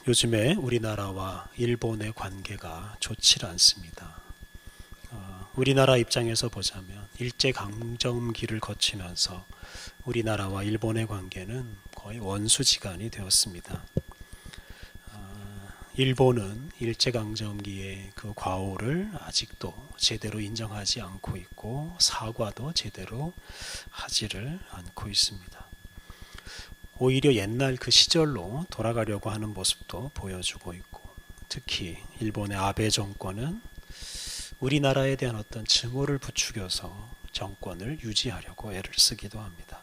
요즘에 우리나라와 일본의 관계가 좋지 않습니다. 우리나라 입장에서 보자면 일제강점기를 거치면서 우리나라와 일본의 관계는 거의 원수지간이 되었습니다. 일본은 일제강점기의 그 과오를 아직도 제대로 인정하지 않고 있고 사과도 제대로 하지를 않고 있습니다. 오히려 옛날 그 시절로 돌아가려고 하는 모습도 보여주고 있고, 특히 일본의 아베 정권은 우리나라에 대한 어떤 증오를 부추겨서 정권을 유지하려고 애를 쓰기도 합니다.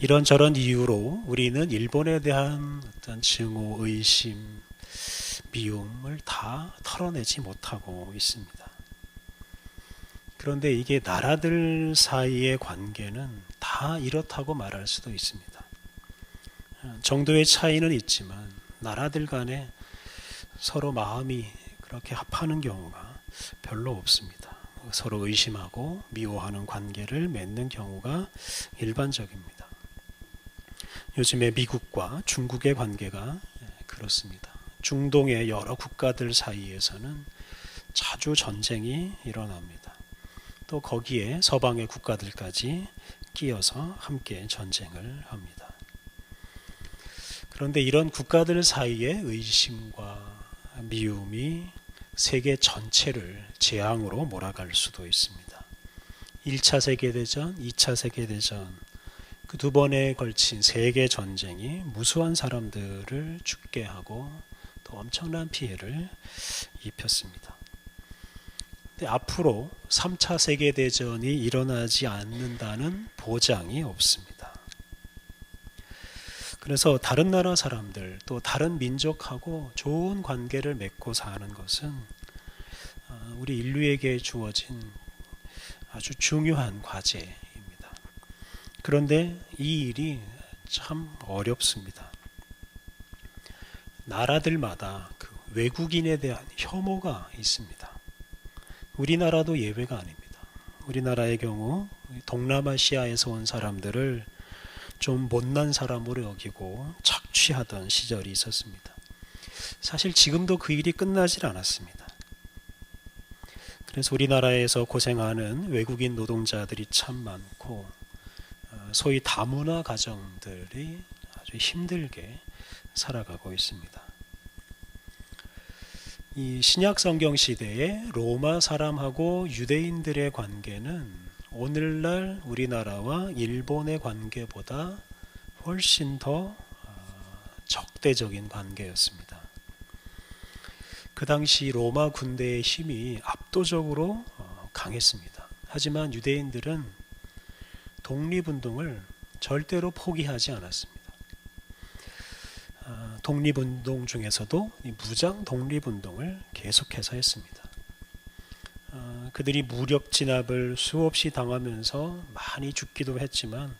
이런저런 이유로 우리는 일본에 대한 어떤 증오, 의심, 미움을 다 털어내지 못하고 있습니다. 그런데 이게 나라들 사이의 관계는 다 이렇다고 말할 수도 있습니다. 정도의 차이는 있지만 나라들 간에 서로 마음이 그렇게 합하는 경우가 별로 없습니다. 서로 의심하고 미워하는 관계를 맺는 경우가 일반적입니다. 요즘에 미국과 중국의 관계가 그렇습니다. 중동의 여러 국가들 사이에서는 자주 전쟁이 일어납니다. 또 거기에 서방의 국가들까지 끼어서 함께 전쟁을 합니다. 그런데 이런 국가들 사이의 의심과 미움이 세계 전체를 재앙으로 몰아갈 수도 있습니다. 1차 세계대전, 2차 세계대전, 그 두 번에 걸친 세계 전쟁이 무수한 사람들을 죽게 하고 또 엄청난 피해를 입혔습니다. 근데 앞으로 3차 세계대전이 일어나지 않는다는 보장이 없습니다. 그래서 다른 나라 사람들 또 다른 민족하고 좋은 관계를 맺고 사는 것은 우리 인류에게 주어진 아주 중요한 과제입니다. 그런데 이 일이 참 어렵습니다. 나라들마다 그 외국인에 대한 혐오가 있습니다. 우리나라도 예외가 아닙니다. 우리나라의 경우 동남아시아에서 온 사람들을 좀 못난 사람으로 여기고 착취하던 시절이 있었습니다. 사실 지금도 그 일이 끝나질 않았습니다. 그래서 우리나라에서 고생하는 외국인 노동자들이 참 많고 소위 다문화 가정들이 아주 힘들게 살아가고 있습니다. 이 신약 성경 시대의 로마 사람하고 유대인들의 관계는 오늘날 우리나라와 일본의 관계보다 훨씬 더 적대적인 관계였습니다. 그 당시 로마 군대의 힘이 압도적으로 강했습니다. 하지만 유대인들은 독립운동을 절대로 포기하지 않았습니다. 독립운동 중에서도 무장 독립운동을 계속해서 했습니다. 그들이 무력 진압을 수없이 당하면서 많이 죽기도 했지만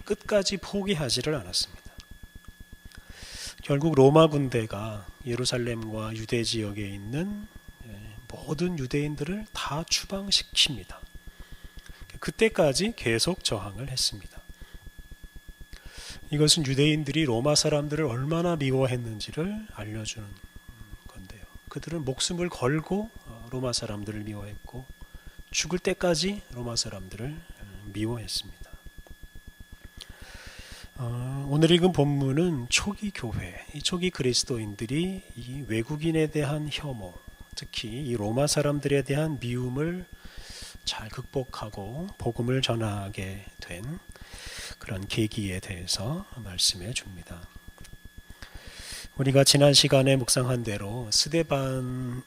끝까지 포기하지를 않았습니다. 결국 로마 군대가 예루살렘과 유대 지역에 있는 모든 유대인들을 다 추방시킵니다. 그때까지 계속 저항을 했습니다. 이것은 유대인들이 로마 사람들을 얼마나 미워했는지를 알려주는 건데요. 그들은 목숨을 걸고 로마 사람들을 미워했고 죽을 때까지 로마 사람들을 미워했습니다. 오늘 읽은 본문은 초기 교회, 이 초기 그리스도인들이 이 외국인에 대한 혐오, 특히 이 로마 사람들에 대한 미움을 잘 극복하고 복음을 전하게 된 그런 계기에 대해서 말씀해 줍니다. 우리가 지난 시간에 묵상한 대로 스데반의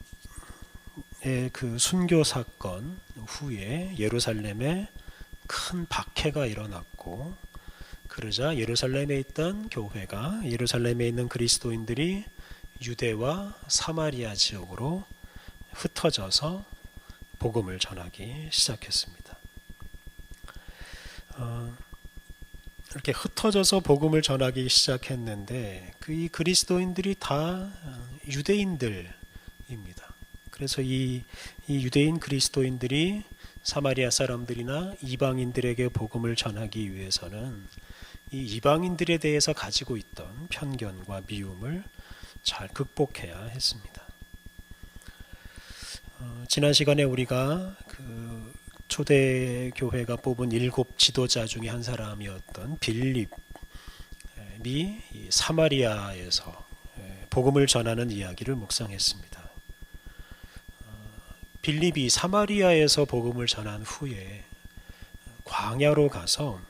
그 순교 사건 후에 예루살렘에 큰 박해가 일어났고, 그러자 예루살렘에 있던 교회가 예루살렘에 있는 그리스도인들이 유대와 사마리아 지역으로 흩어져서 복음을 전하기 시작했습니다. 이렇게 흩어져서 복음을 전하기 시작했는데 이 그리스도인들이 다 유대인들입니다. 그래서 이 유대인 그리스도인들이 사마리아 사람들이나 이방인들에게 복음을 전하기 위해서는 이 이방인들에 대해서 가지고 있던 편견과 미움을 잘 극복해야 했습니다. 지난 시간에 우리가 그 초대교회가 뽑은 7 지도자 중에 한 사람이었던 빌립이 사마리아에서 복음을 전하는 이야기를 묵상했습니다. 빌립이 사마리아에서 복음을 전한 후에 광야로 가서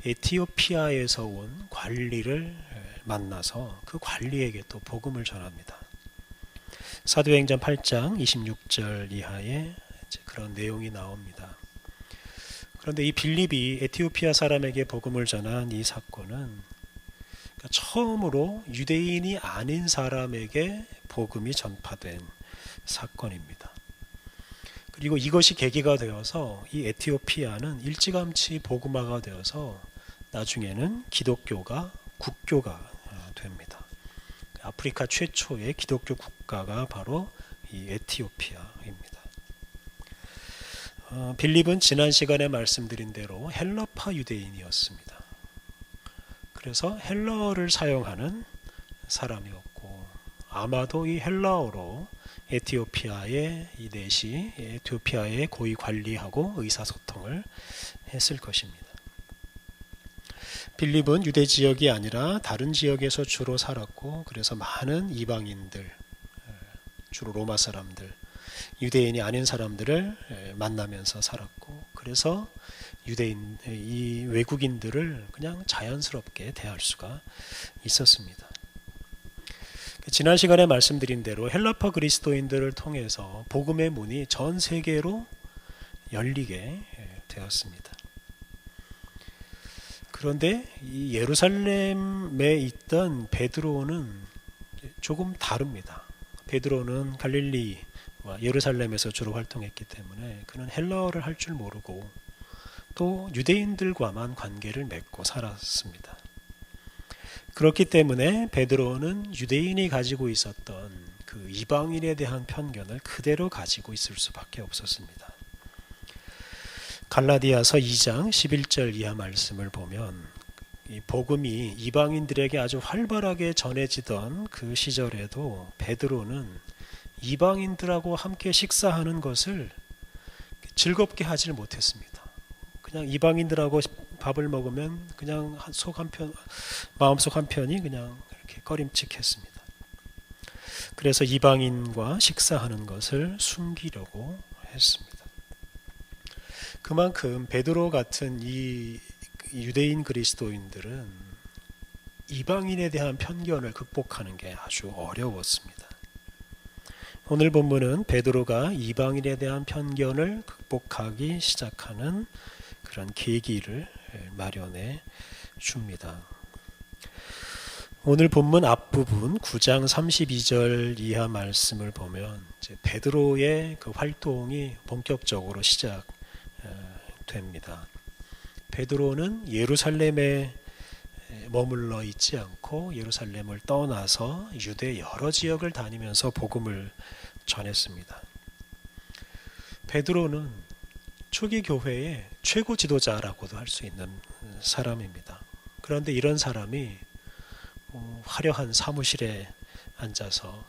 에티오피아에서 온 관리를 만나서 그 관리에게 또 복음을 전합니다. 사도행전 8장 26절 이하에 그런 내용이 나옵니다. 그런데 이 빌립이 에티오피아 사람에게 복음을 전한 이 사건은 처음으로 유대인이 아닌 사람에게 복음이 전파된 사건입니다. 그리고 이것이 계기가 되어서 이 에티오피아는 일찌감치 복음화가 되어서 나중에는 기독교가 국교가 됩니다. 아프리카 최초의 기독교 국가가 바로 이 에티오피아입니다. 빌립은 지난 시간에 말씀드린 대로 헬라파 유대인이었습니다. 그래서 헬라어를 사용하는 사람이었고 아마도 이 헬라어로 에티오피아의 이 내시 에티오피아의 고위 관리하고 의사소통을 했을 것입니다. 빌립은 유대 지역이 아니라 다른 지역에서 주로 살았고 그래서 많은 이방인들, 주로 로마 사람들, 유대인이 아닌 사람들을 만나면서 살았고 그래서 유대인, 이 외국인들을 그냥 자연스럽게 대할 수가 있었습니다. 지난 시간에 말씀드린 대로 헬라파 그리스도인들을 통해서 복음의 문이 전 세계로 열리게 되었습니다. 그런데 이 예루살렘에 있던 베드로는 조금 다릅니다. 베드로는 갈릴리와 예루살렘에서 주로 활동했기 때문에 그는 헬라어를 할 줄 모르고 또 유대인들과만 관계를 맺고 살았습니다. 그렇기 때문에 베드로는 유대인이 가지고 있었던 그 이방인에 대한 편견을 그대로 가지고 있을 수밖에 없었습니다. 갈라디아서 2장 11절 이하 말씀을 보면 이 복음이 이방인들에게 아주 활발하게 전해지던 그 시절에도 베드로는 이방인들하고 함께 식사하는 것을 즐겁게 하질 못했습니다. 그냥 이방인들하고 밥을 먹으면 그냥 마음속 한편이 그냥 이렇게 꺼림칙했습니다. 그래서 이방인과 식사하는 것을 숨기려고 했습니다. 그만큼 베드로 같은 이 유대인 그리스도인들은 이방인에 대한 편견을 극복하는 게 아주 어려웠습니다. 오늘 본문은 베드로가 이방인에 대한 편견을 극복하기 시작하는 그런 계기를 마련해 줍니다. 오늘 본문 앞부분 9장 32절 이하 말씀을 보면 이제 베드로의 그 활동이 본격적으로 시작됩니다. 베드로는 예루살렘에 머물러 있지 않고 예루살렘을 떠나서 유대 여러 지역을 다니면서 복음을 전했습니다. 베드로는 초기 교회의 최고 지도자라고도 할 수 있는 사람입니다. 그런데 이런 사람이 화려한 사무실에 앉아서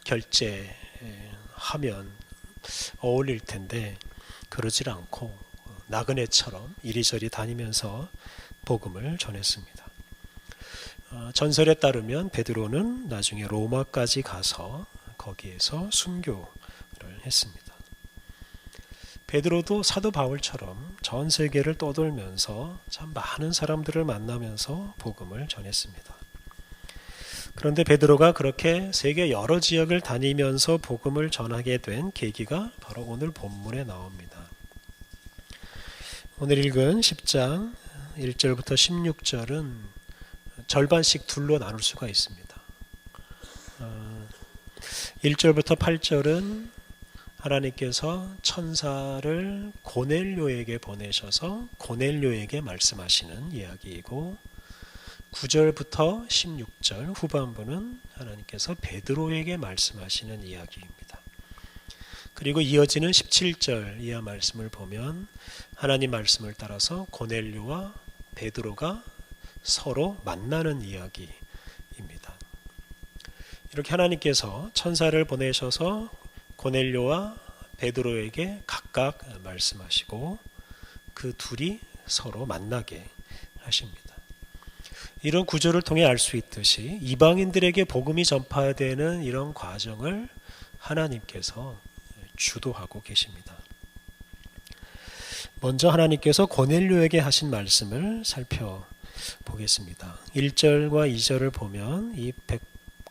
결제하면 어울릴 텐데 그러질 않고 나그네처럼 이리저리 다니면서 복음을 전했습니다. 전설에 따르면 베드로는 나중에 로마까지 가서 거기에서 순교를 했습니다. 베드로도 사도 바울처럼 전 세계를 떠돌면서 참 많은 사람들을 만나면서 복음을 전했습니다. 그런데 베드로가 그렇게 세계 여러 지역을 다니면서 복음을 전하게 된 계기가 바로 오늘 본문에 나옵니다. 오늘 읽은 10장 1절부터 16절은 절반씩 둘로 나눌 수가 있습니다. 1절부터 8절은 하나님께서 천사를 고넬료에게 보내셔서 고넬료에게 말씀하시는 이야기이고 9절부터 16절 후반부는 하나님께서 베드로에게 말씀하시는 이야기입니다. 그리고 이어지는 17절 이하 말씀을 보면 하나님 말씀을 따라서 고넬료와 베드로가 서로 만나는 이야기입니다. 이렇게 하나님께서 천사를 보내셔서 고넬료와 베드로에게 각각 말씀하시고 그 둘이 서로 만나게 하십니다. 이런 구조를 통해 알 수 있듯이 이방인들에게 복음이 전파되는 이런 과정을 하나님께서 주도하고 계십니다. 먼저 하나님께서 고넬료에게 하신 말씀을 살펴보겠습니다. 1절과 2절을 보면 이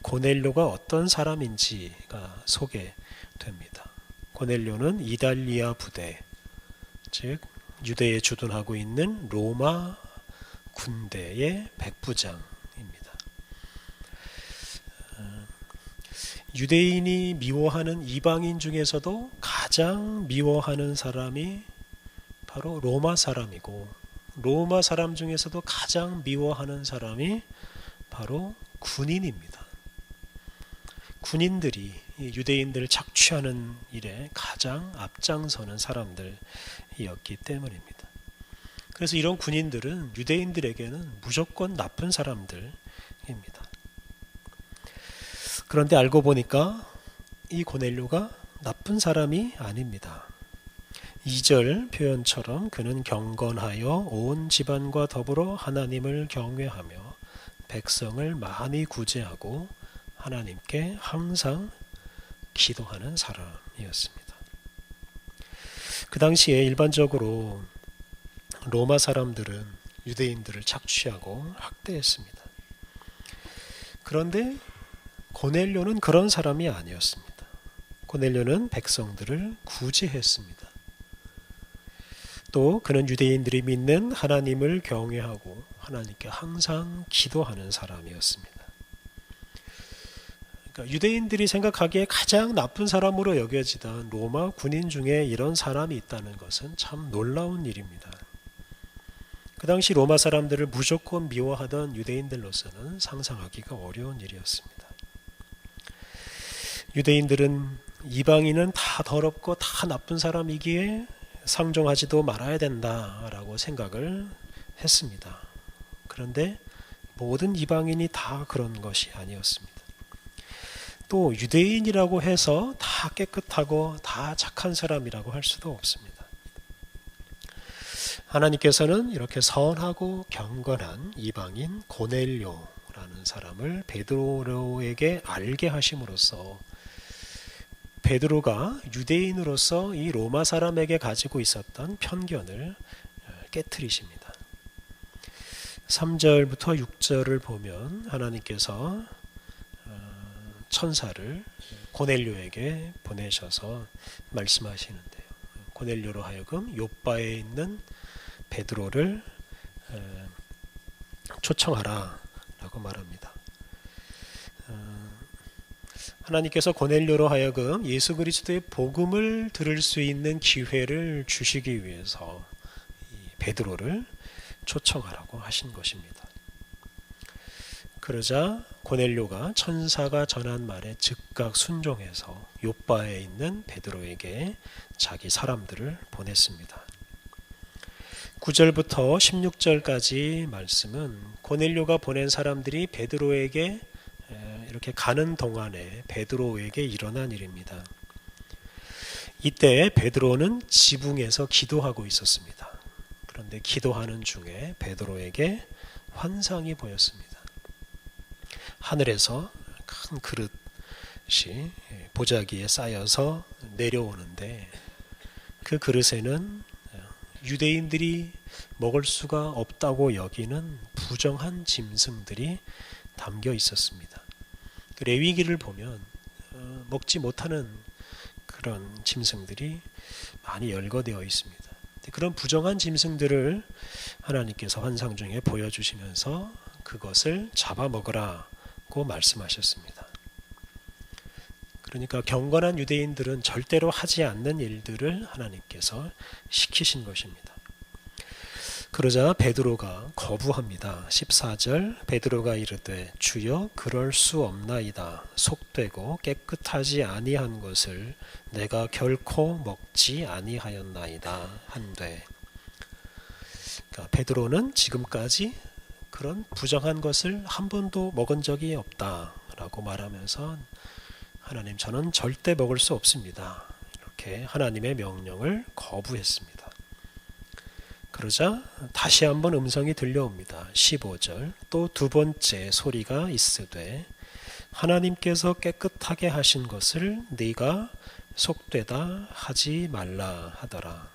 고넬료가 어떤 사람인지가 소개됩니다. 고넬료는 이달리아 부대, 즉 유대에 주둔하고 있는 로마 군대의 백부장입니다. 유대인이 미워하는 이방인 중에서도 가장 미워하는 사람이 바로 로마 사람이고, 로마 사람 중에서도 가장 미워하는 사람이 바로 군인입니다. 군인들이 유대인들을 착취하는 일에 가장 앞장서는 사람들이었기 때문입니다. 그래서 이런 군인들은 유대인들에게는 무조건 나쁜 사람들입니다. 그런데 알고 보니까 이 고넬료가 나쁜 사람이 아닙니다. 2절 표현처럼 그는 경건하여 온 집안과 더불어 하나님을 경외하며 백성을 많이 구제하고 하나님께 항상 기도하는 사람이었습니다. 그 당시에 일반적으로 로마 사람들은 유대인들을 착취하고 학대했습니다. 그런데 고넬료는 그런 사람이 아니었습니다. 고넬료는 백성들을 구제했습니다. 또 그는 유대인들이 믿는 하나님을 경외하고 하나님께 항상 기도하는 사람이었습니다. 그러니까 유대인들이 생각하기에 가장 나쁜 사람으로 여겨지던 로마 군인 중에 이런 사람이 있다는 것은 참 놀라운 일입니다. 그 당시 로마 사람들을 무조건 미워하던 유대인들로서는 상상하기가 어려운 일이었습니다. 유대인들은 이방인은 다 더럽고 다 나쁜 사람이기에 상종하지도 말아야 된다라고 생각을 했습니다. 그런데 모든 이방인이 다 그런 것이 아니었습니다. 또 유대인이라고 해서 다 깨끗하고 다 착한 사람이라고 할 수도 없습니다. 하나님께서는 이렇게 선하고 경건한 이방인 고넬료라는 사람을 베드로에게 알게 하심으로써 베드로가 유대인으로서 이 로마 사람에게 가지고 있었던 편견을 깨트리십니다. 3절부터 6절을 보면 하나님께서 천사를 고넬료에게 보내셔서 말씀하시는데요. 고넬료로 하여금 욥바에 있는 베드로를 초청하라 라고 말합니다. 하나님께서 고넬료로 하여금 예수 그리스도의 복음을 들을 수 있는 기회를 주시기 위해서 베드로를 초청하라고 하신 것입니다. 그러자 고넬료가 천사가 전한 말에 즉각 순종해서 욥바에 있는 베드로에게 자기 사람들을 보냈습니다. 9절부터 16절까지 말씀은 고넬료가 보낸 사람들이 베드로에게 이렇게 가는 동안에 베드로에게 일어난 일입니다. 이때 베드로는 지붕에서 기도하고 있었습니다. 그런데 기도하는 중에 베드로에게 환상이 보였습니다. 하늘에서 큰 그릇이 보자기에 쌓여서 내려오는데 그 그릇에는 유대인들이 먹을 수가 없다고 여기는 부정한 짐승들이 담겨 있었습니다. 레위기를 보면 먹지 못하는 그런 짐승들이 많이 열거되어 있습니다. 그런 부정한 짐승들을 하나님께서 환상 중에 보여주시면서 그것을 잡아먹으라고 말씀하셨습니다. 그러니까 경건한 유대인들은 절대로 하지 않는 일들을 하나님께서 시키신 것입니다. 그러자 베드로가 거부합니다. 14절 베드로가 이르되 주여 그럴 수 없나이다. 속되고 깨끗하지 아니한 것을 내가 결코 먹지 아니하였나이다 한되 그러니까 베드로는 지금까지 그런 부정한 것을 한 번도 먹은 적이 없다라고 말하면서 하나님, 저는 절대 먹을 수 없습니다. 이렇게 하나님의 명령을 거부했습니다. 그러자 다시 한번 음성이 들려옵니다. 15절, 또 두 번째 소리가 있으되 하나님께서 깨끗하게 하신 것을 네가 속되다 하지 말라 하더라.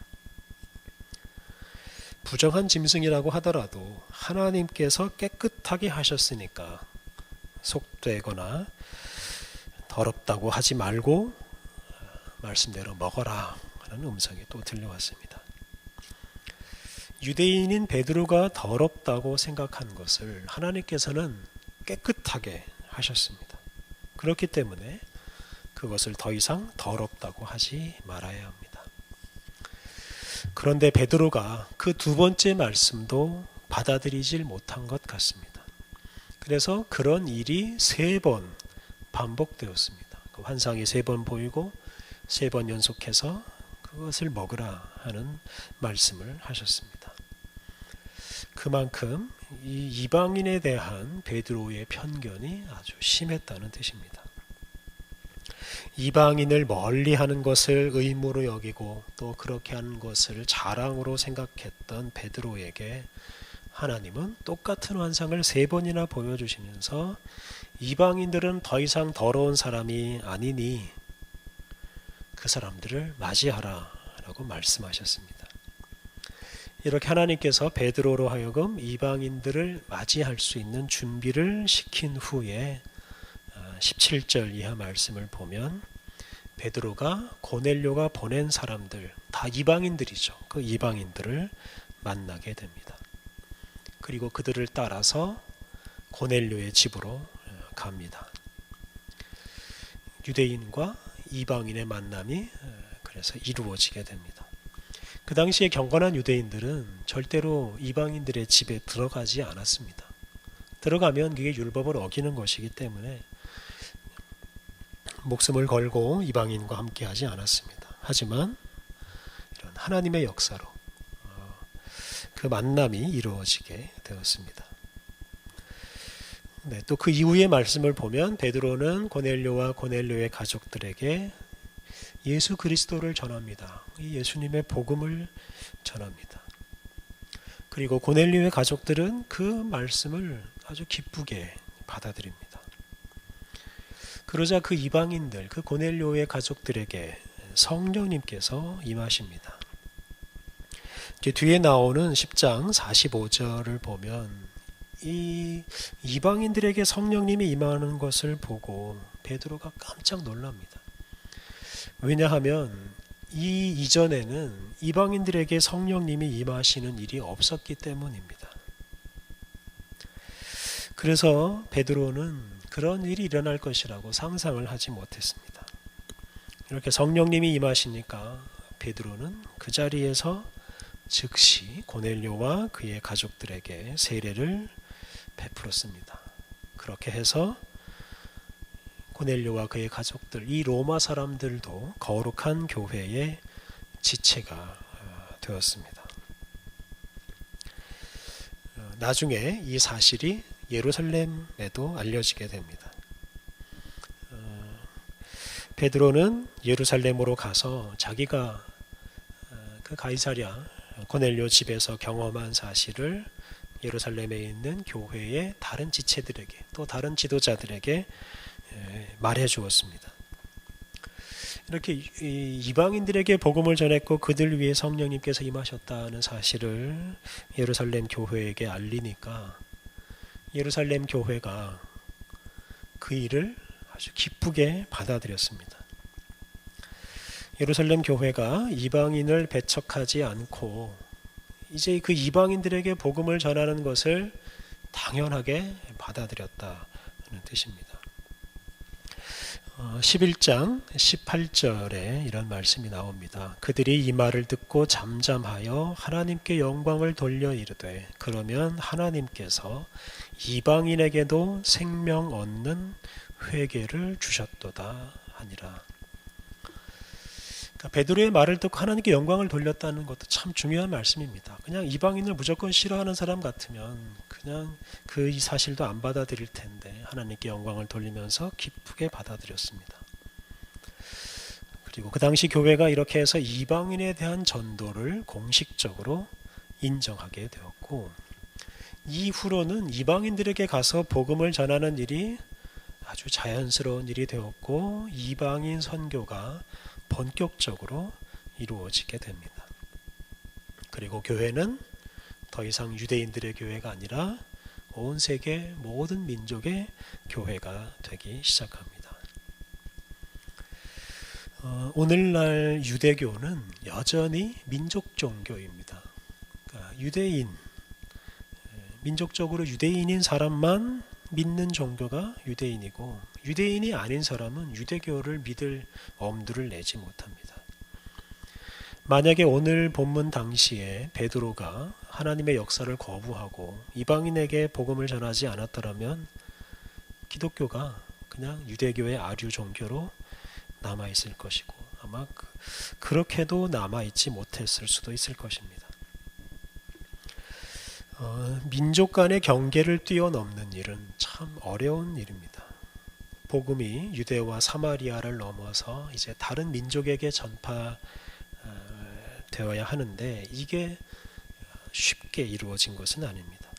부정한 짐승이라고 하더라도 하나님께서 깨끗하게 하셨으니까 속되거나 더럽다고 하지 말고 말씀대로 먹어라 하는 음성이 또 들려왔습니다. 유대인인 베드로가 더럽다고 생각한 것을 하나님께서는 깨끗하게 하셨습니다. 그렇기 때문에 그것을 더 이상 더럽다고 하지 말아야 합니다. 그런데 베드로가 그 두 번째 말씀도 받아들이질 못한 것 같습니다. 그래서 그런 일이 3번 반복되었습니다. 그 환상이 3번 보이고 3번 연속해서 그것을 먹으라 하는 말씀을 하셨습니다. 그만큼 이 이방인에 대한 베드로의 편견이 아주 심했다는 뜻입니다. 이방인을 멀리하는 것을 의무로 여기고 또 그렇게 하는 것을 자랑으로 생각했던 베드로에게 하나님은 똑같은 환상을 3번이나 보여주시면서 이방인들은 더 이상 더러운 사람이 아니니 그 사람들을 맞이하라 라고 말씀하셨습니다. 이렇게 하나님께서 베드로로 하여금 이방인들을 맞이할 수 있는 준비를 시킨 후에 17절 이하 말씀을 보면 베드로가 고넬료가 보낸 사람들, 다 이방인들이죠. 그 이방인들을 만나게 됩니다. 그리고 그들을 따라서 고넬료의 집으로 갑니다. 유대인과 이방인의 만남이 그래서 이루어지게 됩니다. 그 당시에 경건한 유대인들은 절대로 이방인들의 집에 들어가지 않았습니다. 들어가면 그게 율법을 어기는 것이기 때문에 목숨을 걸고 이방인과 함께 하지 않았습니다. 하지만 이런 하나님의 역사로 그 만남이 이루어지게 되었습니다. 네, 또 그 이후의 말씀을 보면 베드로는 고넬료와 고넬료의 가족들에게 예수 그리스도를 전합니다. 이 예수님의 복음을 전합니다. 그리고 고넬료의 가족들은 그 말씀을 아주 기쁘게 받아들입니다. 그러자 그 이방인들, 그 고넬료의 가족들에게 성령님께서 임하십니다. 뒤에 나오는 10장 45절을 보면 이 이방인들에게 성령님이 임하는 것을 보고 베드로가 깜짝 놀랍니다. 왜냐하면 이 이전에는 이방인들에게 성령님이 임하시는 일이 없었기 때문입니다. 그래서 베드로는 그런 일이 일어날 것이라고 상상을 하지 못했습니다. 이렇게 성령님이 임하시니까 베드로는 그 자리에서 즉시 고넬료와 그의 가족들에게 세례를 베풀었습니다. 그렇게 해서 고넬료와 그의 가족들, 이 로마 사람들도 거룩한 교회의 지체가 되었습니다. 나중에 이 사실이 예루살렘에도 알려지게 됩니다. 베드로는 예루살렘으로 가서 자기가 그 가이사랴 고넬료 집에서 경험한 사실을 예루살렘에 있는 교회의 다른 지체들에게 또 다른 지도자들에게 말해 주었습니다. 이렇게 이방인들에게 복음을 전했고 그들 위해 성령님께서 임하셨다는 사실을 예루살렘 교회에게 알리니까 예루살렘 교회가 그 일을 아주 기쁘게 받아들였습니다. 예루살렘 교회가 이방인을 배척하지 않고 이제 그 이방인들에게 복음을 전하는 것을 당연하게 받아들였다는 뜻입니다. 11장 18절에 이런 말씀이 나옵니다. 그들이 이 말을 듣고 잠잠하여 하나님께 영광을 돌려 이르되 그러면 하나님께서 이방인에게도 생명 얻는 회개를 주셨도다 하니라. 그러니까 베드로의 말을 듣고 하나님께 영광을 돌렸다는 것도 참 중요한 말씀입니다. 그냥 이방인을 무조건 싫어하는 사람 같으면 그냥 그 이 사실도 안 받아들일 텐데 하나님께 영광을 돌리면서 기쁘게 받아들였습니다. 그리고 그 당시 교회가 이렇게 해서 이방인에 대한 전도를 공식적으로 인정하게 되었고, 이후로는 이방인들에게 가서 복음을 전하는 일이 아주 자연스러운 일이 되었고, 이방인 선교가 본격적으로 이루어지게 됩니다. 그리고 교회는 더 이상 유대인들의 교회가 아니라 온 세계 모든 민족의 교회가 되기 시작합니다. 오늘날 유대교는 여전히 민족 종교입니다. 그러니까 유대인, 민족적으로 유대인인 사람만 믿는 종교가 유대인이고, 유대인이 아닌 사람은 유대교를 믿을 엄두를 내지 못합니다. 만약에 오늘 본문 당시에 베드로가 하나님의 역사를 거부하고 이방인에게 복음을 전하지 않았더라면 기독교가 그냥 유대교의 아류 종교로 남아있을 것이고, 아마 그렇게도 남아있지 못했을 수도 있을 것입니다. 민족 간의 경계를 뛰어넘는 일은 참 어려운 일입니다. 복음이 유대와 사마리아를 넘어서 이제 다른 민족에게 전파되어야 하는데 이게 쉽게 이루어진 것은 아닙니다.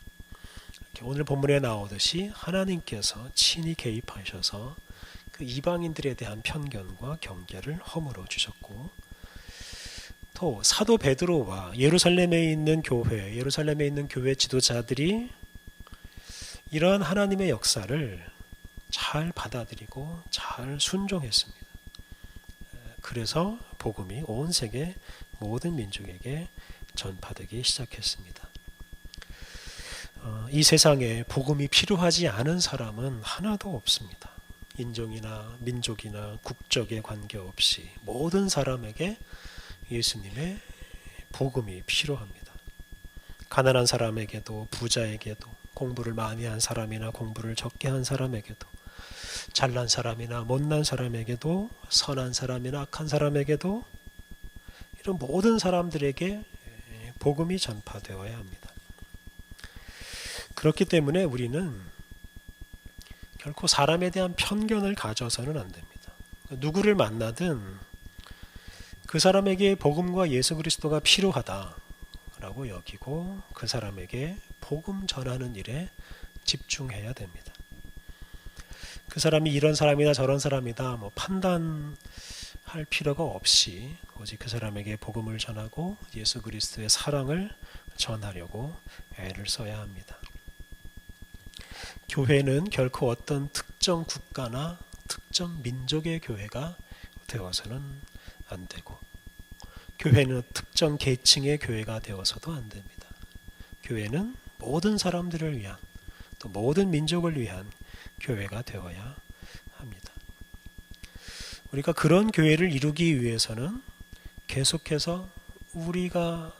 오늘 본문에 나오듯이 하나님께서 친히 개입하셔서 그 이방인들에 대한 편견과 경계를 허물어 주셨고, 또 사도 베드로와 예루살렘에 있는 교회 지도자들이 이러한 하나님의 역사를 잘 받아들이고 잘 순종했습니다. 그래서 복음이 온 세계 모든 민족에게 전파되기 시작했습니다. 이 세상에 복음이 필요하지 않은 사람은 하나도 없습니다. 인종이나 민족이나 국적에 관계없이 모든 사람에게 예수님의 복음이 필요합니다. 가난한 사람에게도 부자에게도, 공부를 많이 한 사람이나 공부를 적게 한 사람에게도, 잘난 사람이나 못난 사람에게도, 선한 사람이나 악한 사람에게도, 이런 모든 사람들에게 복음이 전파되어야 합니다. 그렇기 때문에 우리는 결코 사람에 대한 편견을 가져서는 안 됩니다. 누구를 만나든 그 사람에게 복음과 예수 그리스도가 필요하다라고 여기고 그 사람에게 복음 전하는 일에 집중해야 됩니다. 그 사람이 이런 사람이다 저런 사람이다 판단할 필요가 없이 오직 그 사람에게 복음을 전하고 예수 그리스도의 사랑을 전하려고 애를 써야 합니다. 교회는 결코 어떤 특정 국가나 특정 민족의 교회가 되어서는 안 되고, 교회는 특정 계층의 교회가 되어서도 안 됩니다. 교회는 모든 사람들을 위한, 또 모든 민족을 위한 교회가 되어야 합니다. 우리가 그런 교회를 이루기 위해서는 계속해서 우리가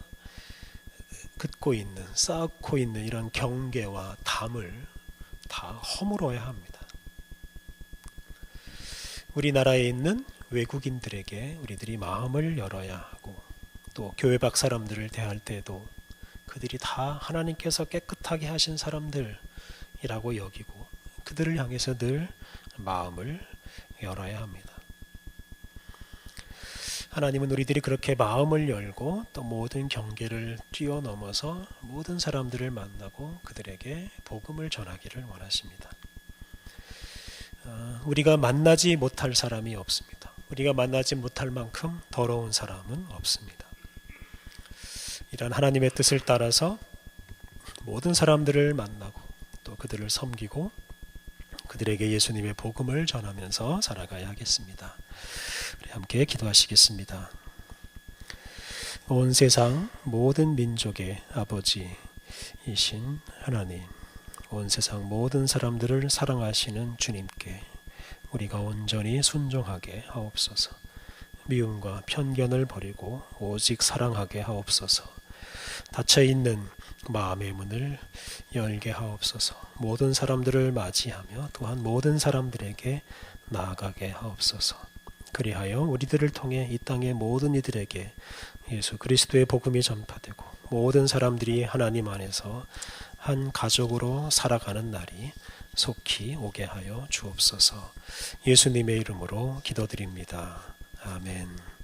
쌓고 있는 이런 경계와 담을 다 허물어야 합니다. 우리나라에 있는 외국인들에게 우리들이 마음을 열어야 하고, 또 교회 밖 사람들을 대할 때도 그들이 다 하나님께서 깨끗하게 하신 사람들이라고 여기고 그들을 향해서 늘 마음을 열어야 합니다. 하나님은 우리들이 그렇게 마음을 열고 또 모든 경계를 뛰어넘어서 모든 사람들을 만나고 그들에게 복음을 전하기를 원하십니다. 우리가 만나지 못할 사람이 없습니다. 우리가 만나지 못할 만큼 더러운 사람은 없습니다. 이런 하나님의 뜻을 따라서 모든 사람들을 만나고 또 그들을 섬기고 그들에게 예수님의 복음을 전하면서 살아가야 하겠습니다. 우리 함께 기도하시겠습니다. 온 세상 모든 민족의 아버지이신 하나님, 온 세상 모든 사람들을 사랑하시는 주님께 우리가 온전히 순종하게 하옵소서. 미움과 편견을 버리고 오직 사랑하게 하옵소서. 닫혀있는 마음의 문을 열게 하옵소서. 모든 사람들을 맞이하며 또한 모든 사람들에게 나아가게 하옵소서. 그리하여 우리들을 통해 이 땅의 모든 이들에게 예수 그리스도의 복음이 전파되고 모든 사람들이 하나님 안에서 한 가족으로 살아가는 날이 속히 오게 하여 주옵소서. 예수님의 이름으로 기도드립니다. 아멘.